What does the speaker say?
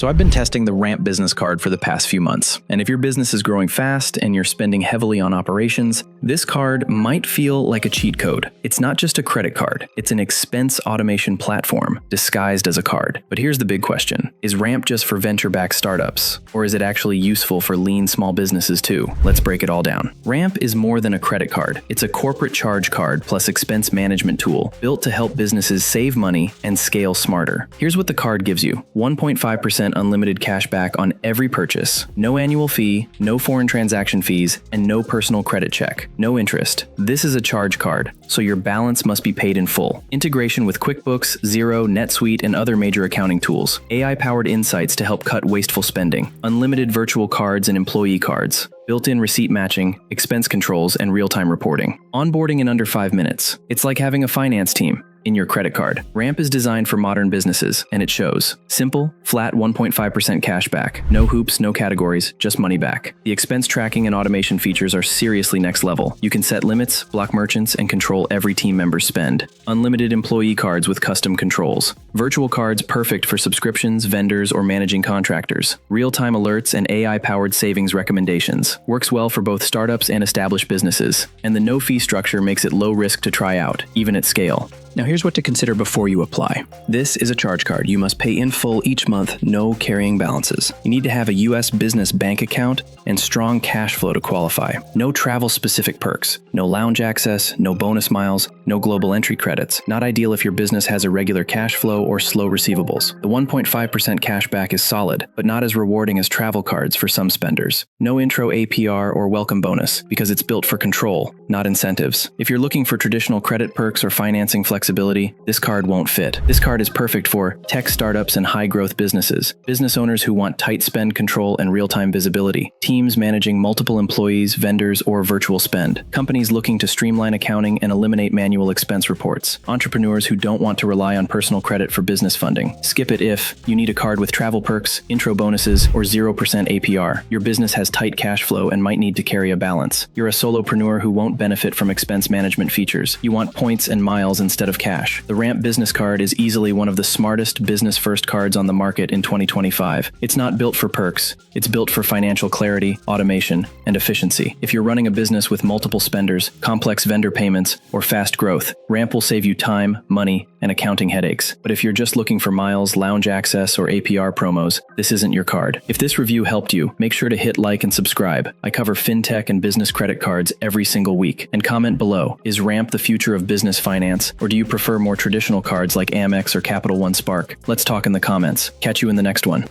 So I've been testing the Ramp business card for the past few months, and if your business is growing fast and you're spending heavily on operations, this card might feel like a cheat code. It's not just a credit card, it's an expense automation platform disguised as a card. But here's the big question. Is Ramp just for venture-backed startups? Or is it actually useful for lean small businesses too? Let's break it all down. Ramp is more than a credit card. It's a corporate charge card plus expense management tool built to help businesses save money and scale smarter. Here's what the card gives you. 1.5% unlimited cash back on every purchase, no annual fee, no foreign transaction fees, and no personal credit check, no interest. This is a charge card, so your balance must be paid in full. Integration with QuickBooks, Xero, NetSuite, and other major accounting tools. AI-powered insights to help cut wasteful spending. Unlimited virtual cards and employee cards. Built-in receipt matching, expense controls, and real-time reporting. Onboarding in under 5 minutes. It's like having a finance team in your credit card. Ramp is designed for modern businesses, and it shows. Simple, flat 1.5% cash back. No hoops, no categories, just money back. The expense tracking and automation features are seriously next level. You can set limits, block merchants, and control every team member's spend. Unlimited employee cards with custom controls. Virtual cards perfect for subscriptions, vendors, or managing contractors. Real-time alerts and AI-powered savings recommendations. Works well for both startups and established businesses. And the no-fee structure makes it low risk to try out, even at scale. Now here's what to consider before you apply. This is a charge card. You must pay in full each month, no carrying balances. You need to have a U.S. business bank account and strong cash flow to qualify. No travel-specific perks. No lounge access, no bonus miles, no global entry credits. Not ideal if your business has irregular cash flow or slow receivables. The 1.5% cash back is solid, but not as rewarding as travel cards for some spenders. No intro APR or welcome bonus, because it's built for control, not incentives. If you're looking for traditional credit perks or financing flexibility, this card won't fit. This card is perfect for tech startups and high-growth businesses, business owners who want tight spend control and real-time visibility, teams managing multiple employees, vendors, or virtual spend, companies looking to streamline accounting and eliminate manual expense reports, entrepreneurs who don't want to rely on personal credit for business funding. Skip it if you need a card with travel perks, intro bonuses, or 0% APR. Your business has tight cash flow and might need to carry a balance. You're a solopreneur who won't benefit from expense management features. You want points and miles instead of cash. The Ramp business card is easily one of the smartest business-first cards on the market in 2025. It's not built for perks. It's built for financial clarity, automation, and efficiency. If you're running a business with multiple spenders, complex vendor payments, or fast growth, Ramp will save you time, money, and accounting headaches. But if you're just looking for miles, lounge access, or APR promos, this isn't your card. If this review helped you, make sure to hit like and subscribe. I cover fintech and business credit cards every single week. And comment below, is Ramp the future of business finance, or do you prefer more traditional cards like Amex or Capital One Spark? Let's talk in the comments. Catch you in the next one.